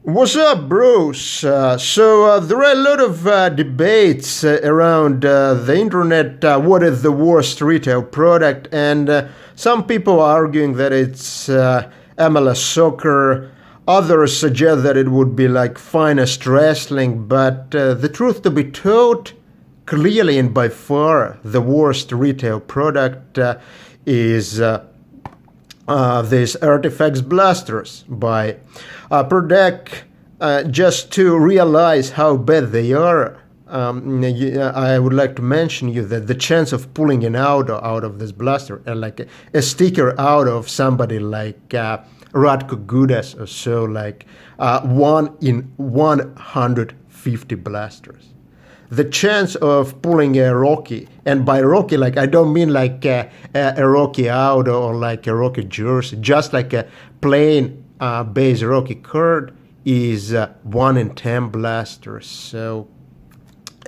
What's up, bros? There are a lot of debates around the internet. What is the worst retail product? And some people are arguing that it's MLS soccer. Others suggest that it would be like finest wrestling. But the truth to be told, clearly and by far, the worst retail product is these artifacts blasters by per deck. Just to realize how bad they are, I would like to mention you that the chance of pulling an out of this blaster, like a sticker out of somebody like Radko Gudas or so, like 1 in 150 blasters. The chance of pulling a Rocky, and by Rocky, like I don't mean like a Rocky out or like a Rocky jersey, just like a plain base Rocky card is 1 in 10 blasters. So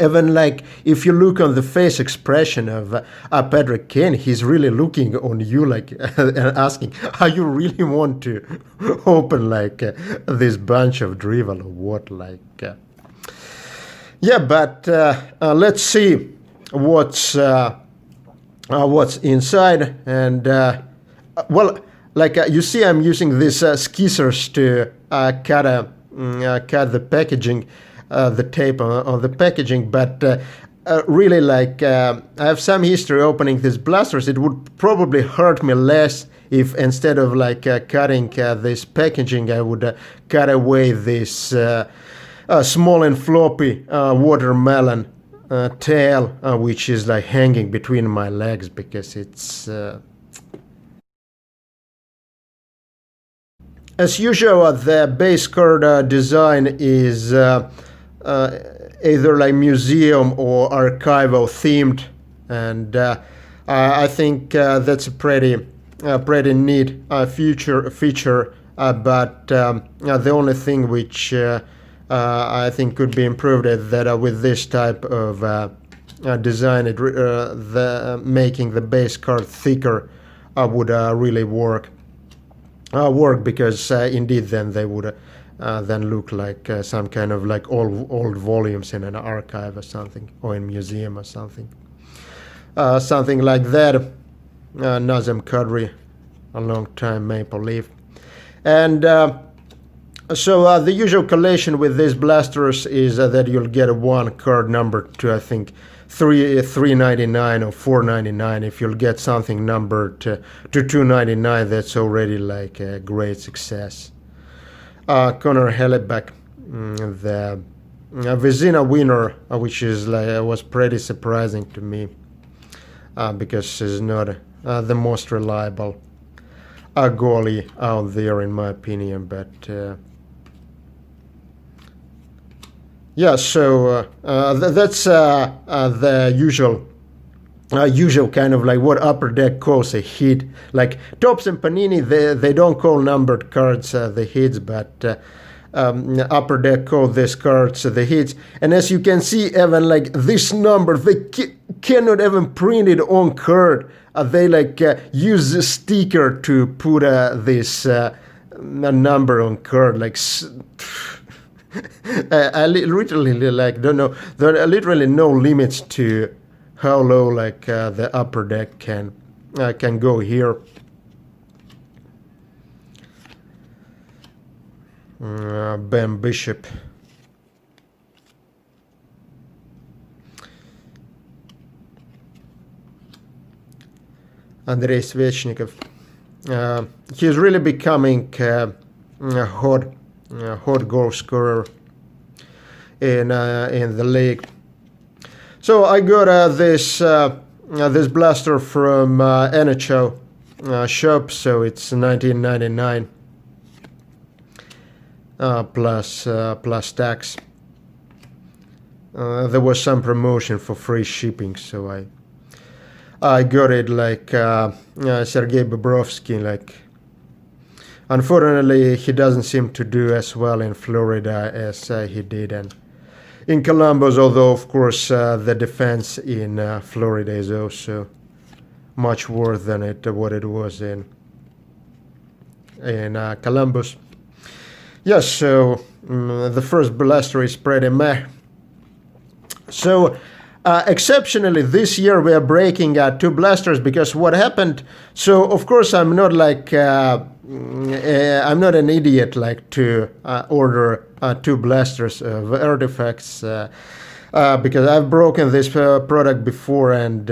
even like if you look on the face expression of Patrick Kane, he's really looking on you like and asking, "Are you really want to open like this bunch of drivel or what?" Like, yeah, but let's see what's inside. And well, like you see, I'm using these skizzers to cut the packaging, the tape on the packaging. But really, like I have some history opening these blasters. It would probably hurt me less if instead of like cutting this packaging, I would cut away this small and floppy watermelon tail, which is like hanging between my legs because it's. As usual, the base card design is either like museum or archival themed, and I think that's a pretty neat feature. But the only thing which I think could be improved is that with this type of design, making the base card thicker would really work because indeed then they would then look like some kind of like old volumes in an archive or something, or in museum or something like that. Nazem Kadri, a long time Maple Leaf. And so the usual collation with these blasters is that you'll get one card numbered to, I think, $3.99 or $4.99. If you'll get something numbered to $2.99, that's already like a great success. Connor Hellebuck, the Vizina winner, which is like was pretty surprising to me because he's not the most reliable goalie out there in my opinion, but. Yeah, so that's the usual kind of like what Upper Deck calls a hit. Like Topps and Panini, they don't call numbered cards the hits, but Upper Deck call these cards the hits. And as you can see, even like this number, they cannot even print it on card. They like use a sticker to put this number on card. Like. I literally like don't know. There are literally no limits to how low like the Upper Deck can go here. Ben Bishop. Andrei Svechnikov. He's really becoming hot goal scorer in the league. So I got this blaster from NHL shop. So it's $19.99 plus tax. There was some promotion for free shipping, so I got it like Sergei Bobrovsky. Like, unfortunately, he doesn't seem to do as well in Florida as he did in Columbus. Although, of course, the defense in Florida is also much worse than what it was in Columbus. Yes, so the first blaster is pretty meh. So exceptionally this year we are breaking 2 blasters, because what happened, so of course I'm not like I'm not an idiot like to order 2 blasters of artifacts, because I've broken this product before, and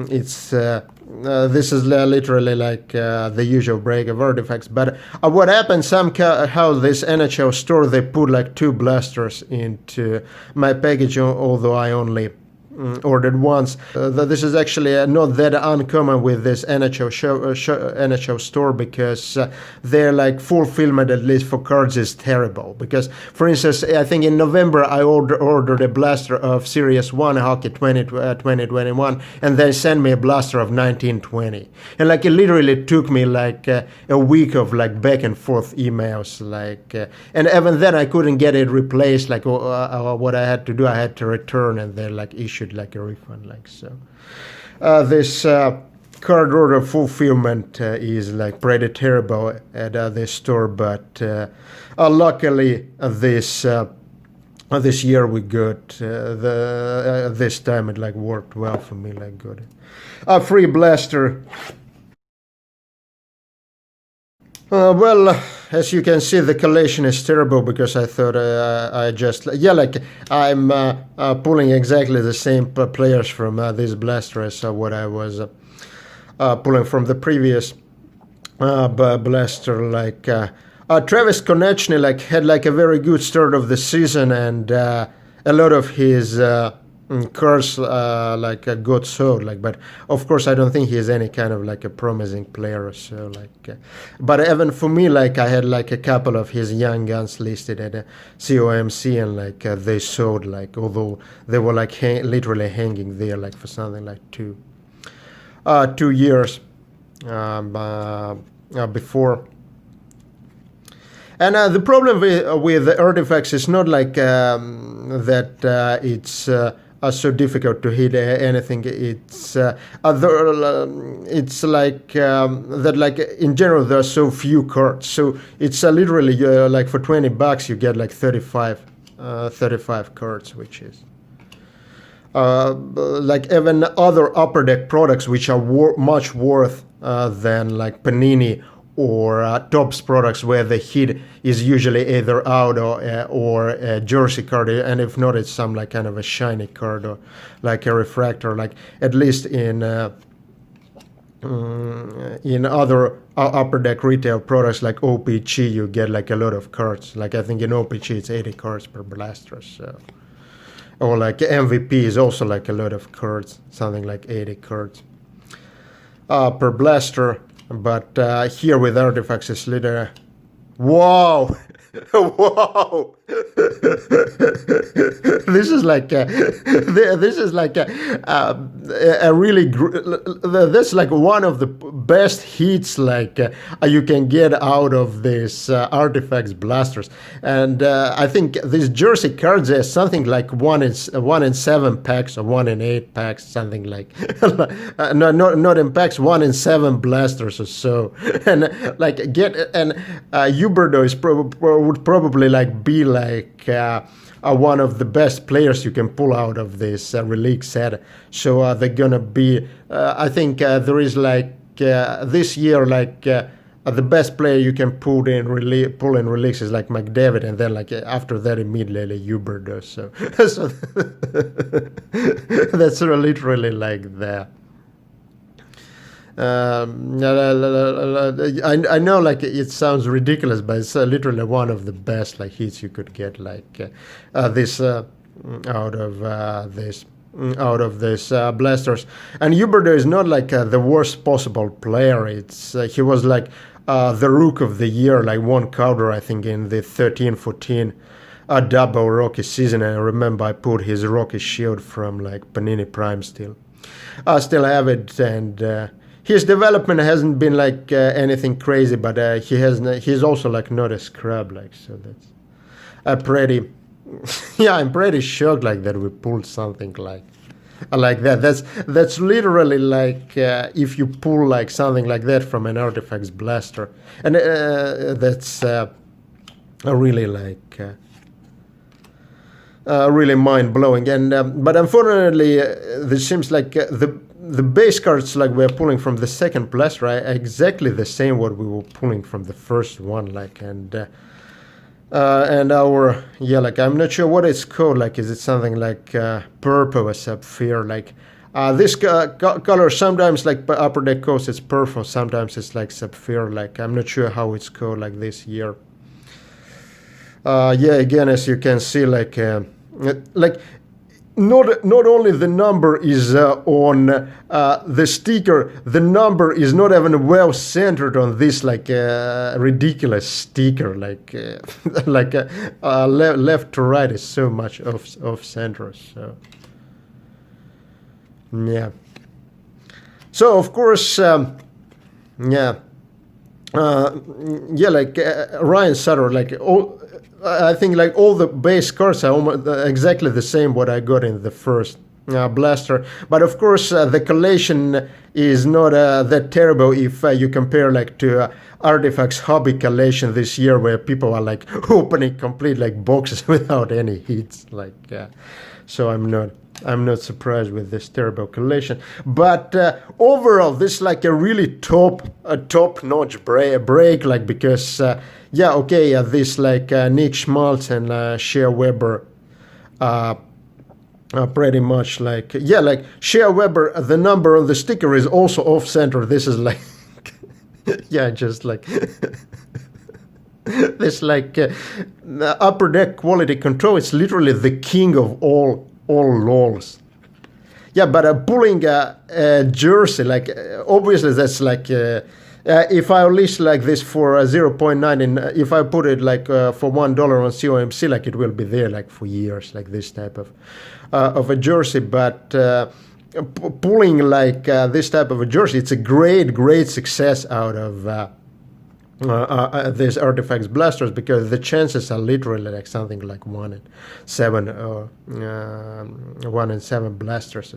it's this is literally like the usual break of artifacts. But what happened somehow, this NHL store, they put like 2 blasters into my package, although I only ordered once. This is actually not that uncommon with this NHL store, because their like fulfillment, at least for cards, is terrible. Because, for instance, I think in November I ordered a blaster of Series 1 Hockey 2021, and they sent me a blaster of 1920. And like it literally took me like a week of like back and forth emails, like and even then I couldn't get it replaced. Like what I had to do, I had to return, and they like issued like a refund, like so. This card order fulfillment is like pretty terrible at this store, but luckily this year we got this time it like worked well for me, like good. A free blaster. Well, as you can see, the collation is terrible, because I thought I just... Yeah, like, I'm pulling exactly the same players from this blaster as what I was pulling from the previous blaster. Like, Travis Konechny, like, had, like, a very good start of the season, and a lot of his... cards got sold, like, but of course I don't think he is any kind of like a promising player or so, like, but even for me, like, I had like a couple of his young guns listed at COMC, and like they sold, like, although they were like literally hanging there like for something like 2 years before. And the problem with the artifacts is not like that it's so difficult to hit anything. It's it's like that, like, in general there are so few cards, so it's literally like for $20 you get like 35 cards, which is like even other upper deck products which are much worth than like Panini or Topps products, where the hit is usually either out or a jersey card, and if not, it's some like kind of a shiny card or like a refractor. Like, at least in other upper deck retail products like OPG, you get like a lot of cards. Like, I think in OPG it's 80 cards per blaster, so. Or like MVP is also like a lot of cards, something like 80 cards per blaster. But here with artifacts is literally... Whoa! Whoa! This is like a really this is like one of the best hits like you can get out of this artifacts blasters, and I think these jersey cards are something like 1 in 7 packs or 1 in 8 packs, something like no, not in packs, 1 in 7 blasters or so, and like Huberto is would probably like be like one of the best players you can pull out of this relic set. So they're gonna be I think there is like this year like the best player you can pull in relics is like McDavid, and then like after that immediately Huberto. So so that's literally like that. I know like it sounds ridiculous, but it's literally one of the best like hits you could get, like this out of this blasters. And Huberto is not like the worst possible player. It's he was like the Rook of the Year, like one Calder, I think, in the 13-14 double Rocky season. And I remember I put his Rocky Shield from like Panini Prime still. I still have it, and his development hasn't been like anything crazy, but he's also like not a scrub, like, so that's a pretty yeah, I'm pretty shocked like that we pulled something like that. That's literally like if you pull like something like that from an artifacts blaster, and that's really like really mind-blowing. And but unfortunately, this seems like the base cards like we're pulling from the second blaster are exactly the same what we were pulling from the first one, like. And our, yeah, like, I'm not sure what it's called, like, is it something like purple or sapphire, like, this color sometimes, like, upper deck coast it's purple, sometimes it's like sapphire, like, I'm not sure how it's called, like, this year. Yeah, again, as you can see, like not only the number is on the sticker, the number is not even well centered on this like ridiculous sticker, like like left to right is so much off center. So yeah. So of course, yeah. Yeah, like Ryan Sutter, like all, I think like all the base cards are almost exactly the same what I got in the first blaster. But of course, the collation is not that terrible if you compare like to Artifacts hobby collation this year, where people are like opening complete like boxes without any hits. Like, so I'm not surprised with this terrible collation, but overall this is like a really top-notch break, like, because yeah, okay, this like Nick Schmaltz and Shea Weber pretty much like, yeah, like Shea Weber, the number on the sticker is also off center. This is like yeah, just like this like upper deck quality control. It's literally the king of all lols. Yeah, but pulling a jersey, like obviously that's like if I list like this for 0.9, and if I put it like for $1 on COMC, like it will be there like for years, like this type of a jersey. But pulling like this type of a jersey, it's a great success out of these Artifacts blasters, because the chances are literally like something like 1 in 7 blasters